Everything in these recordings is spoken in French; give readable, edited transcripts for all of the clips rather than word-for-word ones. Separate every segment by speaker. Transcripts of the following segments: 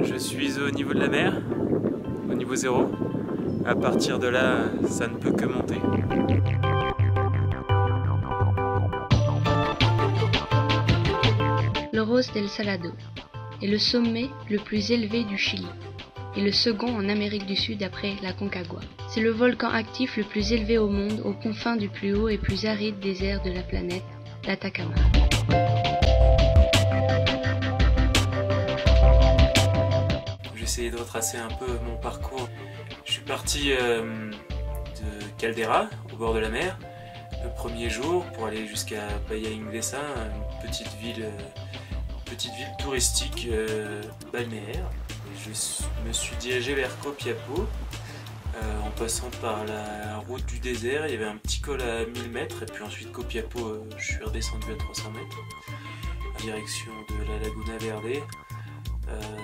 Speaker 1: Je suis au niveau de la mer, au niveau 0. À partir de là, ça ne peut que monter.
Speaker 2: L'Orros del Salado est le sommet le plus élevé du Chili et le second en Amérique du Sud après la Concagua. C'est le volcan actif le plus élevé au monde, aux confins du plus haut et plus aride désert de la planète, l'Atacama.
Speaker 1: J'ai essayé de retracer un peu mon parcours. Je suis parti de Caldera, au bord de la mer, le premier jour pour aller jusqu'à Bahia Inglesa, une petite ville touristique balnéaire. Et je me suis dirigé vers Copiapó en passant par la route du désert. Il y avait un petit col à 1000 mètres et puis ensuite Copiapó, je suis redescendu à 300 mètres en direction de la Laguna Verde.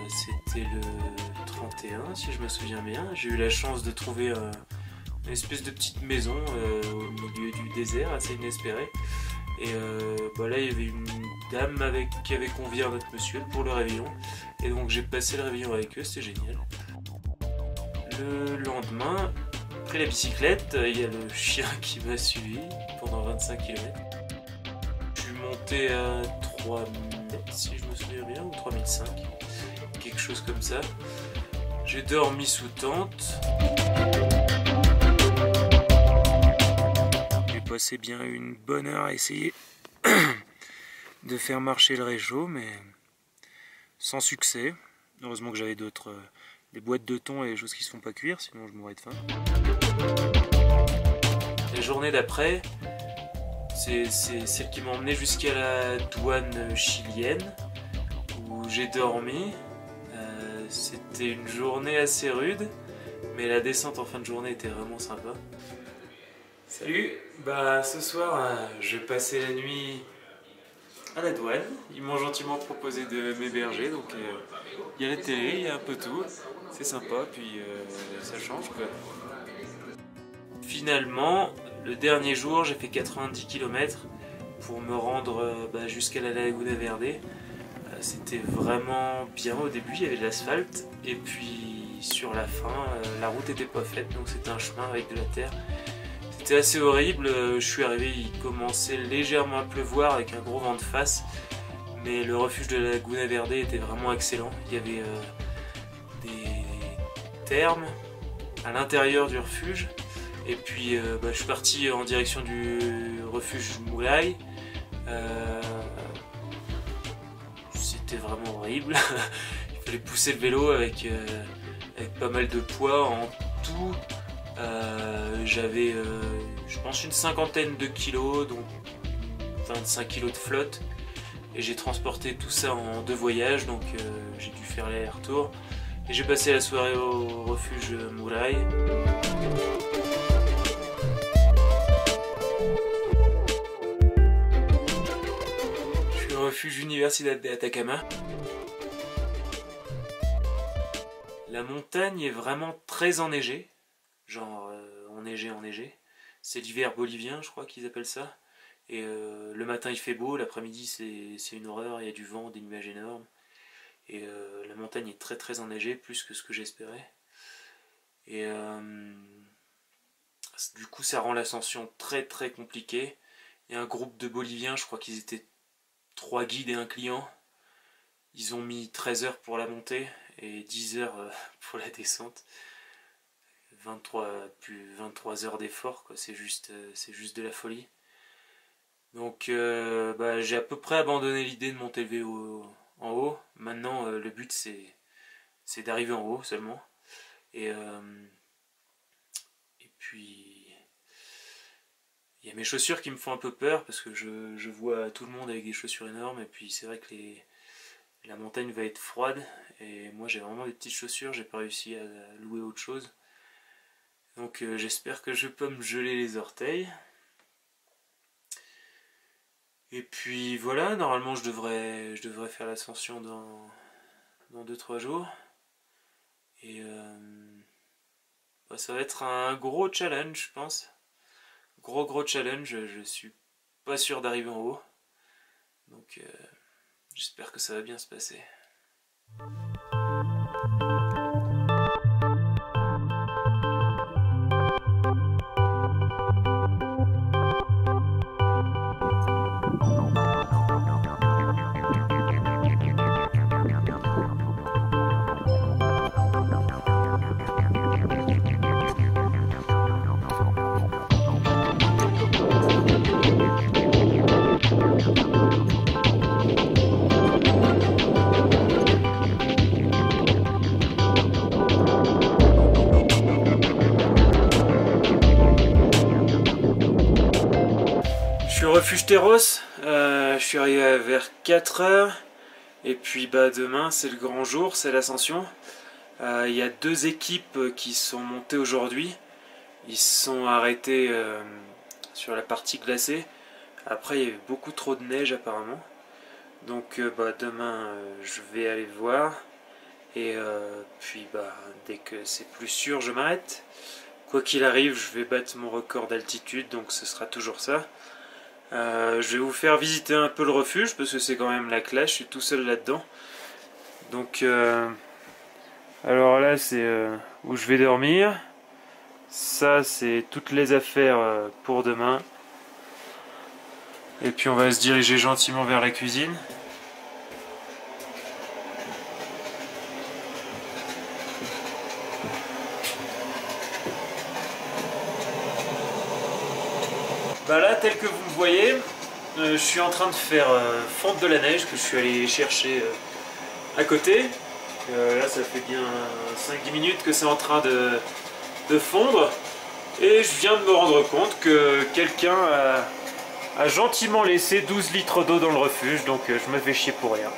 Speaker 1: C'était le 31 si je me souviens bien. J'ai eu la chance de trouver une espèce de petite maison au milieu du désert, assez inespérée. Et là il y avait une dame qui avait convié un autre monsieur pour le réveillon. Et donc j'ai passé le réveillon avec eux, c'était génial. Le lendemain, après la bicyclette, il y a le chien qui m'a suivi pendant 25 km. Je suis monté à 3000 mètres si je me souviens bien, ou 3005, quelque chose comme ça. J'ai dormi sous tente. J'ai passé bien une bonne heure à essayer de faire marcher le réchaud, mais sans succès. Heureusement que j'avais des boîtes de thon et des choses qui se font pas cuire, sinon je mourrais de faim. La journée d'après, c'est celle qui m'a emmené jusqu'à la douane chilienne, où j'ai dormi. C'était une journée assez rude, mais la descente en fin de journée était vraiment sympa. Salut, ce soir je vais passer la nuit à la douane. Ils m'ont gentiment proposé de m'héberger, donc il y a la télé, il y a un peu tout, c'est sympa, puis ça change quoi. Finalement, le dernier jour, j'ai fait 90 km pour me rendre jusqu'à la Laguna Verde. C'était vraiment bien. Au début, il y avait de l'asphalte, et puis sur la fin, la route n'était pas faite, donc c'était un chemin avec de la terre. C'était assez horrible. Je suis arrivé, il commençait légèrement à pleuvoir avec un gros vent de face, mais le refuge de la Laguna Verde était vraiment excellent. Il y avait des thermes à l'intérieur du refuge, et puis je suis parti en direction du refuge Moulay. C'était vraiment horrible. Il fallait pousser le vélo avec pas mal de poids. En tout, j'avais je pense une cinquantaine de kilos, donc 25 kilos de flotte, et j'ai transporté tout ça en 2 voyages, donc j'ai dû faire l'aller-retour, et j'ai passé la soirée au refuge Moulay. Je suis au refuge Universidad de Atacama. La montagne est vraiment très enneigée, genre enneigée. C'est l'hiver bolivien, je crois qu'ils appellent ça. Et le matin il fait beau, l'après-midi c'est une horreur, il y a du vent, des nuages énormes. Et la montagne est très très enneigée, plus que ce que j'espérais. Et du coup ça rend l'ascension très très compliquée. Il y a un groupe de Boliviens, je crois qu'ils étaient 3 guides et un client. Ils ont mis 13 heures pour la montée et 10 heures pour la descente. 23 heures d'effort, quoi. C'est juste de la folie. Donc j'ai à peu près abandonné l'idée de monter le vélo en haut. Maintenant le but c'est d'arriver en haut seulement. Et puis il y a mes chaussures qui me font un peu peur, parce que je vois tout le monde avec des chaussures énormes, et puis c'est vrai que la montagne va être froide, et moi j'ai vraiment des petites chaussures, j'ai pas réussi à louer autre chose. Donc j'espère que je peux me geler les orteils. Et puis voilà, normalement je devrais faire l'ascension dans 2-3 jours. Et ça va être un gros challenge, je pense. Gros challenge, je suis pas sûr d'arriver en haut. Donc j'espère que ça va bien se passer. refuge Terros, je suis arrivé vers 4 heures. Et puis demain c'est le grand jour, c'est l'ascension. Il y a 2 équipes qui sont montées aujourd'hui. Ils se sont arrêtés sur la partie glacée. Après il y a eu beaucoup trop de neige apparemment. Donc demain je vais aller voir. Et puis dès que c'est plus sûr je m'arrête. Quoi qu'il arrive je vais battre mon record d'altitude, donc ce sera toujours ça. Je vais vous faire visiter un peu le refuge parce que c'est quand même la classe, je suis tout seul là-dedans. Donc alors là c'est où je vais dormir. Ça c'est toutes les affaires pour demain. Et puis on va se diriger gentiment vers la cuisine. Là, tel que vous me voyez, je suis en train de faire fondre de la neige que je suis allé chercher à côté. Là, ça fait bien 5-10 minutes que c'est en train de fondre. Et je viens de me rendre compte que quelqu'un a gentiment laissé 12 litres d'eau dans le refuge, donc je me fais chier pour rien.